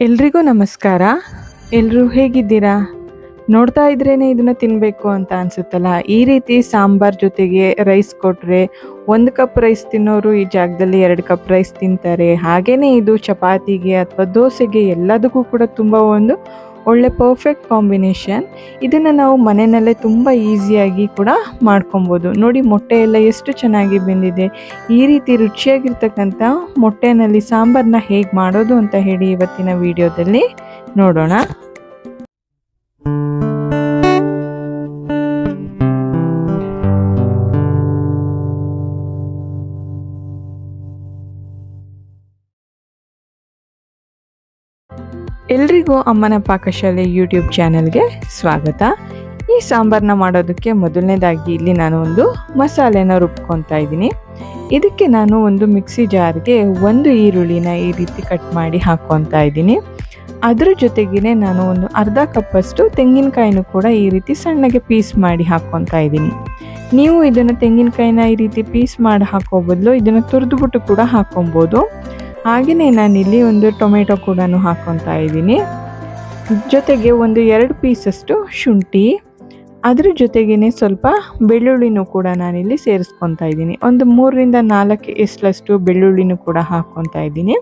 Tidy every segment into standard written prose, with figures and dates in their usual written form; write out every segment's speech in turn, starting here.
ಎಲ್ರಿಗೂ ನಮಸ್ಕಾರ. ಎಲ್ಲರೂ ಹೇಗಿದ್ದೀರಾ? ನೋಡ್ತಾ ಇದ್ರೇನೆ ಇದನ್ನ ತಿನ್ನಬೇಕು ಅಂತ ಅನ್ಸುತ್ತಲ್ಲ. ಈ ರೀತಿ ಸಾಂಬಾರ್ ಜೊತೆಗೆ ರೈಸ್ ಕೊಟ್ರೆ 1 ಕಪ್ ರೈಸ್ ತಿನ್ನೋರು ಈ ಜಾಗದಲ್ಲಿ 2 ಕಪ್ ರೈಸ್ ತಿಂತಾರೆ. ಹಾಗೇನೆ ಇದು ಚಪಾತಿಗೆ ಅಥವಾ ದೋಸೆಗೆ ಎಲ್ಲದಕ್ಕೂ ಕೂಡ ತುಂಬ ಒಂದು ಒಳ್ಳೆ ಪರ್ಫೆಕ್ಟ್ ಕಾಂಬಿನೇಷನ್. ಇದನ್ನು ನಾವು ಮನೆಯಲ್ಲೇ ತುಂಬ ಈಸಿಯಾಗಿ ಕೂಡ ಮಾಡ್ಕೊಬೋದು. ನೋಡಿ, ಮೊಟ್ಟೆ ಎಲ್ಲ ಎಷ್ಟು ಚೆನ್ನಾಗಿ ಬೆಂದಿದೆ. ಈ ರೀತಿ ರುಚಿಯಾಗಿರ್ತಕ್ಕಂಥ ಮೊಟ್ಟೆನಲ್ಲಿ ಸಾಂಬಾರನ್ನ ಹೇಗೆ ಮಾಡೋದು ಅಂತ ಹೇಳಿ ಇವತ್ತಿನ ವಿಡಿಯೋದಲ್ಲಿ ನೋಡೋಣ. ಎಲ್ರಿಗೂ ಅಮ್ಮನ ಪಾಕಶಾಲೆ ಯೂಟ್ಯೂಬ್ ಚಾನೆಲ್ಗೆ ಸ್ವಾಗತ. ಈ ಸಾಂಬಾರನ್ನ ಮಾಡೋದಕ್ಕೆ ಮೊದಲನೇದಾಗಿ ಇಲ್ಲಿ ನಾನು ಒಂದು ಮಸಾಲೆನ ರುಬ್ಕೊತಾ ಇದ್ದೀನಿ. ಇದಕ್ಕೆ ನಾನು ಒಂದು ಮಿಕ್ಸಿ ಜಾರ್ಗೆ 1 ಈರುಳ್ಳಿನ ಈ ರೀತಿ ಕಟ್ ಮಾಡಿ ಹಾಕ್ಕೊತಾ ಇದ್ದೀನಿ. ಅದ್ರ ಜೊತೆಗೇ ನಾನು ಒಂದು ಅರ್ಧ ಕಪ್ಪಷ್ಟು ತೆಂಗಿನಕಾಯಿನೂ ಕೂಡ ಈ ರೀತಿ ಸಣ್ಣಗೆ ಪೀಸ್ ಮಾಡಿ ಹಾಕ್ಕೊತಾ ಇದ್ದೀನಿ. ನೀವು ಇದನ್ನು ತೆಂಗಿನಕಾಯಿನ ಈ ರೀತಿ ಪೀಸ್ ಮಾಡಿ ಹಾಕೋ ಬದಲು ಇದನ್ನು ತುರಿದ್ಬಿಟ್ಟು ಕೂಡ ಹಾಕ್ಕೊಬೋದು. ಹಾಗೆಯೇ ನಾನಿಲ್ಲಿ ಒಂದು ಟೊಮೆಟೊ ಕೂಡ ಹಾಕ್ಕೊತಾ ಇದ್ದೀನಿ. ಜೊತೆಗೆ ಒಂದು 2 ಪೀಸಷ್ಟು ಶುಂಠಿ, ಅದ್ರ ಜೊತೆಗೇ ಸ್ವಲ್ಪ ಬೆಳ್ಳುಳ್ಳಿನೂ ಕೂಡ ನಾನಿಲ್ಲಿ ಸೇರಿಸ್ಕೊತಾ ಇದ್ದೀನಿ. ಒಂದು 3ರಿಂದ 4 ಎಸ್ಲಷ್ಟು ಬೆಳ್ಳುಳ್ಳಿನೂ ಕೂಡ ಹಾಕ್ಕೊತಾ ಇದ್ದೀನಿ.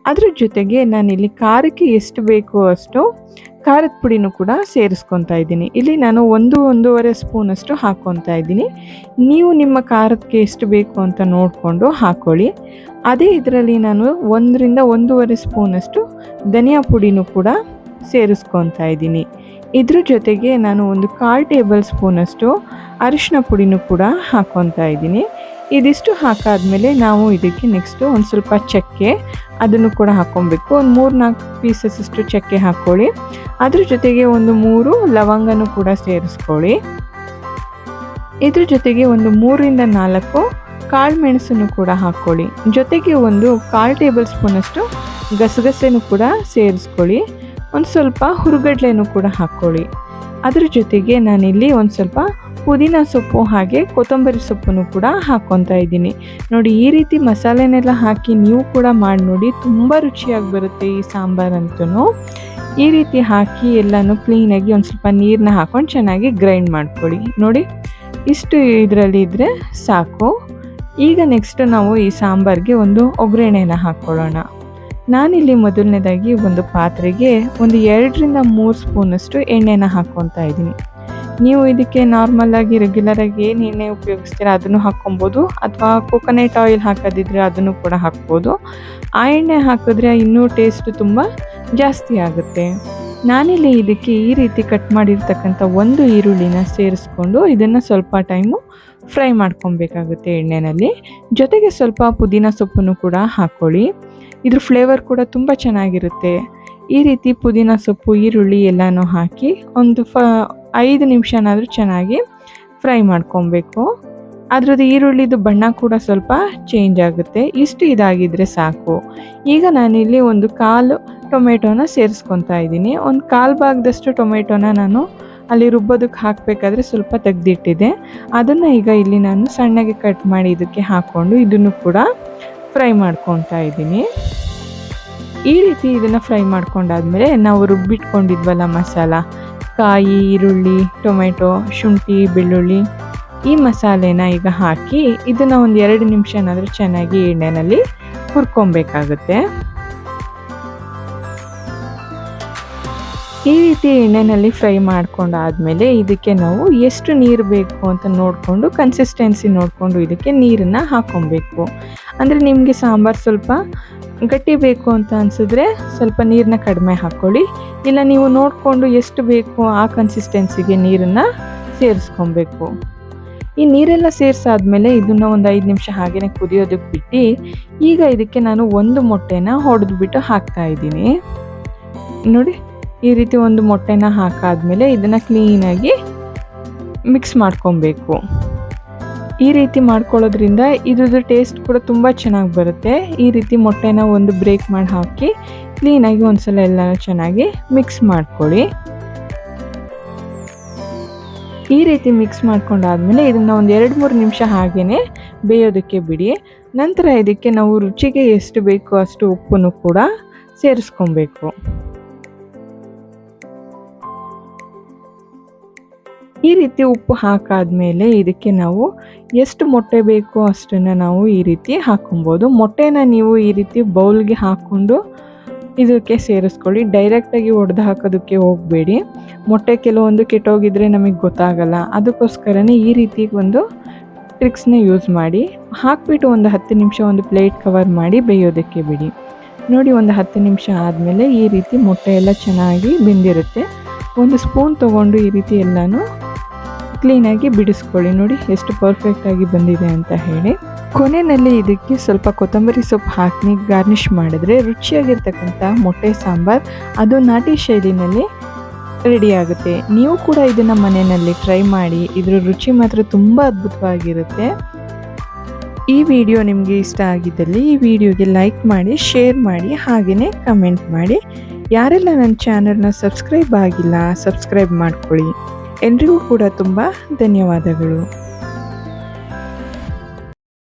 ಅದ್ರ ಜೊತೆಗೆ ನಾನಿಲ್ಲಿ ಖಾರಕ್ಕೆ ಎಷ್ಟು ಬೇಕೋ ಅಷ್ಟು ಖಾರದ ಪುಡಿನೂ ಕೂಡ ಸೇರಿಸ್ಕೊತಾ ಇದ್ದೀನಿ. ಇಲ್ಲಿ ನಾನು 1-1.5 ಸ್ಪೂನಷ್ಟು ಹಾಕ್ಕೊತಾ ಇದ್ದೀನಿ. ನೀವು ನಿಮ್ಮ ಖಾರಕ್ಕೆ ಎಷ್ಟು ಬೇಕು ಅಂತ ನೋಡಿಕೊಂಡು ಹಾಕ್ಕೊಳ್ಳಿ. ಅದೇ ಇದರಲ್ಲಿ ನಾನು 1ರಿಂದ 1.5 ಸ್ಪೂನಷ್ಟು ಧನಿಯಾ ಪುಡಿನೂ ಕೂಡ ಸೇರಿಸ್ಕೊತಾ ಇದ್ದೀನಿ. ಇದ್ರ ಜೊತೆಗೆ ನಾನು ಒಂದು 1/4 ಟೇಬಲ್ ಸ್ಪೂನಷ್ಟು ಅರಿಶಿನ ಪುಡಿನೂ ಕೂಡ ಹಾಕ್ಕೊತಾ ಇದ್ದೀನಿ. ಇದಿಷ್ಟು ಹಾಕಾದ್ಮೇಲೆ ನಾವು ಇದಕ್ಕೆ ನೆಕ್ಸ್ಟು ಒಂದು ಸ್ವಲ್ಪ ಚಕ್ಕೆ ಅದನ್ನು ಕೂಡ ಹಾಕ್ಕೊಬೇಕು. ಒಂದು 3-4 ಪೀಸಸ್ಸಷ್ಟು ಚಕ್ಕೆ ಹಾಕ್ಕೊಳ್ಳಿ. ಅದ್ರ ಜೊತೆಗೆ ಒಂದು 3 ಲವಂಗನೂ ಕೂಡ ಸೇರಿಸ್ಕೊಳ್ಳಿ. ಇದ್ರ ಜೊತೆಗೆ ಒಂದು 3ರಿಂದ 4 ಕಾಳು ಮೆಣಸನ್ನು ಕೂಡ ಹಾಕ್ಕೊಳ್ಳಿ. ಜೊತೆಗೆ ಒಂದು 1/4 ಟೇಬಲ್ ಸ್ಪೂನಷ್ಟು ಗಸಗಸೆನೂ ಕೂಡ ಸೇರಿಸ್ಕೊಳ್ಳಿ. ಒಂದು ಸ್ವಲ್ಪ ಹುರುಗಡ್ಲೆನೂ ಕೂಡ ಹಾಕ್ಕೊಳ್ಳಿ. ಅದ್ರ ಜೊತೆಗೆ ನಾನಿಲ್ಲಿ ಒಂದು ಸ್ವಲ್ಪ ಪುದೀನ ಸೊಪ್ಪು ಹಾಗೆ ಕೊತ್ತಂಬರಿ ಸೊಪ್ಪನ್ನು ಕೂಡ ಹಾಕ್ಕೊತಾ ಇದ್ದೀನಿ. ನೋಡಿ, ಈ ರೀತಿ ಮಸಾಲೆನೆಲ್ಲ ಹಾಕಿ ನೀವು ಕೂಡ ಮಾಡಿ ನೋಡಿ, ತುಂಬ ರುಚಿಯಾಗಿ ಬರುತ್ತೆ ಈ ಸಾಂಬಾರಂತೂ. ಈ ರೀತಿ ಹಾಕಿ ಎಲ್ಲನೂ ಕ್ಲೀನಾಗಿ ಒಂದು ಸ್ವಲ್ಪ ನೀರನ್ನ ಹಾಕ್ಕೊಂಡು ಚೆನ್ನಾಗಿ ಗ್ರೈಂಡ್ ಮಾಡ್ಕೊಳ್ಳಿ. ನೋಡಿ, ಇಷ್ಟು ಇದರಲ್ಲಿ ಇದ್ದರೆ ಸಾಕು. ಈಗ ನೆಕ್ಸ್ಟ್ ನಾವು ಈ ಸಾಂಬಾರಿಗೆ ಒಂದು ಒಗ್ಗರಣೆನ ಹಾಕ್ಕೊಳ್ಳೋಣ. ನಾನಿಲ್ಲಿ ಮೊದಲನೇದಾಗಿ ಒಂದು ಪಾತ್ರೆಗೆ ಒಂದು 2ರಿಂದ 3 ಸ್ಪೂನಷ್ಟು ಎಣ್ಣೆನ ಹಾಕ್ಕೊತಾ ಇದ್ದೀನಿ. ನೀವು ಇದಕ್ಕೆ ನಾರ್ಮಲಾಗಿ ರೆಗ್ಯುಲರಾಗಿ ಏನು ಎಣ್ಣೆ ಉಪಯೋಗಿಸ್ತೀರಾ ಅದನ್ನು ಹಾಕ್ಕೊಬೋದು, ಅಥವಾ ಕೋಕೋನಟ್ ಆಯಿಲ್ ಹಾಕೋದಿದ್ರೆ ಅದನ್ನು ಕೂಡ ಹಾಕ್ಬೋದು. ಆ ಎಣ್ಣೆ ಹಾಕಿದ್ರೆ ಇನ್ನೂ ಟೇಸ್ಟ್ ತುಂಬ ಜಾಸ್ತಿ ಆಗುತ್ತೆ. ನಾನಿಲ್ಲಿ ಇದಕ್ಕೆ ಈ ರೀತಿ ಕಟ್ ಮಾಡಿರ್ತಕ್ಕಂಥ 1 ಈರುಳ್ಳಿನ ಸೇರಿಸ್ಕೊಂಡು ಇದನ್ನು ಸ್ವಲ್ಪ ಟೈಮು ಫ್ರೈ ಮಾಡ್ಕೊಬೇಕಾಗುತ್ತೆ ಎಣ್ಣೆಯಲ್ಲಿ. ಜೊತೆಗೆ ಸ್ವಲ್ಪ ಪುದೀನ ಸೊಪ್ಪನ್ನು ಕೂಡ ಹಾಕ್ಕೊಳ್ಳಿ. ಇದ್ರ ಫ್ಲೇವರ್ ಕೂಡ ತುಂಬ ಚೆನ್ನಾಗಿರುತ್ತೆ. ಈ ರೀತಿ ಪುದೀನ ಸೊಪ್ಪು, ಈರುಳ್ಳಿ ಎಲ್ಲನೂ ಹಾಕಿ ಒಂದು 5 ನಿಮಿಷನಾದರೂ ಚೆನ್ನಾಗಿ ಫ್ರೈ ಮಾಡ್ಕೊಬೇಕು. ಅದರದ್ದು ಈರುಳ್ಳಿದು ಬಣ್ಣ ಕೂಡ ಸ್ವಲ್ಪ ಚೇಂಜ್ ಆಗುತ್ತೆ. ಇಷ್ಟು ಇದಾಗಿದ್ದರೆ ಸಾಕು. ಈಗ ನಾನಿಲ್ಲಿ ಒಂದು 1/4 ಟೊಮೆಟೊನ ಸೇರಿಸ್ಕೊತಾ ಇದ್ದೀನಿ. ಒಂದು 1/4 ಭಾಗದಷ್ಟು ಟೊಮೆಟೊನ ನಾನು ಅಲ್ಲಿ ರುಬ್ಬೋದಕ್ಕೆ ಹಾಕಬೇಕಾದ್ರೆ ಸ್ವಲ್ಪ ತೆಗೆದಿಟ್ಟಿದ್ದೆ. ಅದನ್ನು ಈಗ ಇಲ್ಲಿ ನಾನು ಸಣ್ಣಗೆ ಕಟ್ ಮಾಡಿ ಇದಕ್ಕೆ ಹಾಕ್ಕೊಂಡು ಇದನ್ನು ಕೂಡ ಫ್ರೈ ಮಾಡ್ಕೊತಾ ಇದ್ದೀನಿ. ಈ ರೀತಿ ಇದನ್ನು ಫ್ರೈ ಮಾಡ್ಕೊಂಡಾದ್ಮೇಲೆ ನಾವು ರುಬ್ಬಿಟ್ಕೊಂಡಿದ್ವಲ್ಲ ಮಸಾಲ, ಕಾಯಿ, ಈರುಳ್ಳಿ, ಟೊಮೆಟೊ, ಶುಂಠಿ, ಬೆಳ್ಳುಳ್ಳಿ, ಈ ಮಸಾಲೆನ ಈಗ ಹಾಕಿ ಇದನ್ನು ಒಂದು 2 ನಿಮಿಷನಾದರೂ ಚೆನ್ನಾಗಿ ಎಣ್ಣೆಯಲ್ಲಿ ಹುರ್ಕೊಬೇಕಾಗುತ್ತೆ. ಈ ರೀತಿ ಎಣ್ಣೆಯಲ್ಲಿ ಫ್ರೈ ಮಾಡ್ಕೊಂಡಾದ್ಮೇಲೆ ಇದಕ್ಕೆ ನಾವು ಎಷ್ಟು ನೀರು ಬೇಕು ಅಂತ ನೋಡಿಕೊಂಡು, ಕನ್ಸಿಸ್ಟೆನ್ಸಿ ನೋಡಿಕೊಂಡು ಇದಕ್ಕೆ ನೀರನ್ನು ಹಾಕ್ಕೊಬೇಕು. ಅಂದರೆ ನಿಮಗೆ ಸಾಂಬಾರು ಸ್ವಲ್ಪ ಗಟ್ಟಿ ಬೇಕು ಅಂತ ಅನಿಸಿದ್ರೆ ಸ್ವಲ್ಪ ನೀರನ್ನ ಕಡಿಮೆ ಹಾಕ್ಕೊಳ್ಳಿ. ಇಲ್ಲ, ನೀವು ನೋಡಿಕೊಂಡು ಎಷ್ಟು ಬೇಕು ಆ ಕನ್ಸಿಸ್ಟೆನ್ಸಿಗೆ ನೀರನ್ನು ಸೇರಿಸ್ಕೊಬೇಕು. ಈ ನೀರೆಲ್ಲ ಸೇರಿಸಾದ್ಮೇಲೆ ಇದನ್ನು ಒಂದು 5 ನಿಮಿಷ ಹಾಗೆಯೇ ಕುದಿಯೋದಕ್ಕೆ ಬಿಟ್ಟು ಈಗ ಇದಕ್ಕೆ ನಾನು 1 ಮೊಟ್ಟೆನ ಹೊಡೆದ್ಬಿಟ್ಟು ಹಾಕ್ತಾ ಇದ್ದೀನಿ. ನೋಡಿ, ಈ ರೀತಿ 1 ಮೊಟ್ಟೆನ ಹಾಕಾದ್ಮೇಲೆ ಇದನ್ನು ಕ್ಲೀನಾಗಿ ಮಿಕ್ಸ್ ಮಾಡ್ಕೊಬೇಕು. ಈ ರೀತಿ ಮಾಡ್ಕೊಳ್ಳೋದ್ರಿಂದ ಇದ್ರದ್ದು ಟೇಸ್ಟ್ ಕೂಡ ತುಂಬ ಚೆನ್ನಾಗಿ ಬರುತ್ತೆ. ಈ ರೀತಿ ಮೊಟ್ಟೆನ ಒಂದು ಬ್ರೇಕ್ ಮಾಡಿ ಹಾಕಿ ಕ್ಲೀನಾಗಿ ಒಂದ್ಸಲ ಎಲ್ಲ ಚೆನ್ನಾಗಿ ಮಿಕ್ಸ್ ಮಾಡ್ಕೊಳ್ಳಿ. ಈ ರೀತಿ ಮಿಕ್ಸ್ ಮಾಡ್ಕೊಂಡಾದ್ಮೇಲೆ ಇದನ್ನು ಒಂದು 2-3 ನಿಮಿಷ ಹಾಗೆಯೇ ಬೇಯೋದಕ್ಕೆ ಬಿಡಿ. ನಂತರ ಇದಕ್ಕೆ ನಾವು ರುಚಿಗೆ ಎಷ್ಟು ಬೇಕೋ ಅಷ್ಟು ಉಪ್ಪನ್ನು ಕೂಡ ಸೇರಿಸ್ಕೊಬೇಕು. ಈ ರೀತಿ ಉಪ್ಪು ಹಾಕಾದ್ಮೇಲೆ ಇದಕ್ಕೆ ನಾವು ಎಷ್ಟು ಮೊಟ್ಟೆ ಬೇಕೋ ಅಷ್ಟನ್ನು ನಾವು ಈ ರೀತಿ ಹಾಕೊಬೋದು. ಮೊಟ್ಟೆನ ನೀವು ಈ ರೀತಿ ಬೌಲ್ಗೆ ಹಾಕ್ಕೊಂಡು ಇದಕ್ಕೆ ಸೇರಿಸ್ಕೊಳ್ಳಿ. ಡೈರೆಕ್ಟಾಗಿ ಒಡೆದು ಹಾಕೋದಕ್ಕೆ ಹೋಗಬೇಡಿ. ಮೊಟ್ಟೆ ಕೆಲವೊಂದು ಕೆಟ್ಟೋಗಿದ್ರೆ ನಮಗೆ ಗೊತ್ತಾಗಲ್ಲ. ಅದಕ್ಕೋಸ್ಕರನೇ ಈ ರೀತಿ ಒಂದು ಟ್ರಿಕ್ಸ್ನ ಯೂಸ್ ಮಾಡಿ ಹಾಕ್ಬಿಟ್ಟು ಒಂದು 10 ನಿಮಿಷ ಒಂದು ಪ್ಲೇಟ್ ಕವರ್ ಮಾಡಿ ಬೇಯೋದಕ್ಕೆ ಬಿಡಿ. ನೋಡಿ, ಒಂದು 10 ನಿಮಿಷ ಆದಮೇಲೆ ಈ ರೀತಿ ಮೊಟ್ಟೆ ಎಲ್ಲ ಚೆನ್ನಾಗಿ ಬೆಂದಿರುತ್ತೆ. ಒಂದು ಸ್ಪೂನ್ ತೊಗೊಂಡು ಈ ರೀತಿ ಎಲ್ಲನೂ ಕ್ಲೀನಾಗಿ ಬಿಡಿಸ್ಕೊಳ್ಳಿ. ನೋಡಿ ಎಷ್ಟು ಪರ್ಫೆಕ್ಟಾಗಿ ಬಂದಿದೆ ಅಂತ ಹೇಳಿ. ಕೊನೆಯಲ್ಲಿ ಇದಕ್ಕೆ ಸ್ವಲ್ಪ ಕೊತ್ತಂಬರಿ ಸೊಪ್ಪು ಹಾಕಿ ಗಾರ್ನಿಷ್ ಮಾಡಿದ್ರೆ ರುಚಿಯಾಗಿರ್ತಕ್ಕಂಥ ಮೊಟ್ಟೆ ಸಾಂಬಾರ್ ಅದು ನಾಟಿ ಶೈಲಿನಲ್ಲಿ ರೆಡಿ ಆಗುತ್ತೆ. ನೀವು ಕೂಡ ಇದನ್ನು ಮನೆಯಲ್ಲಿ ಟ್ರೈ ಮಾಡಿ. ಇದರ ರುಚಿ ಮಾತ್ರ ತುಂಬ ಅದ್ಭುತವಾಗಿರುತ್ತೆ. ಈ ವಿಡಿಯೋ ನಿಮಗೆ ಇಷ್ಟ ಆಗಿದ್ದಲ್ಲಿ ಈ ವಿಡಿಯೋಗೆ ಲೈಕ್ ಮಾಡಿ, ಶೇರ್ ಮಾಡಿ, ಹಾಗೆಯೇ ಕಮೆಂಟ್ ಮಾಡಿ. ಯಾರೆಲ್ಲ ನನ್ನ ಚಾನಲ್ನ ಸಬ್ಸ್ಕ್ರೈಬ್ ಆಗಿಲ್ಲ, ಸಬ್ಸ್ಕ್ರೈಬ್ ಮಾಡ್ಕೊಳ್ಳಿ. ಎಲ್ರಿಗೂ ಕೂಡ ತುಂಬ ಧನ್ಯವಾದಗಳು.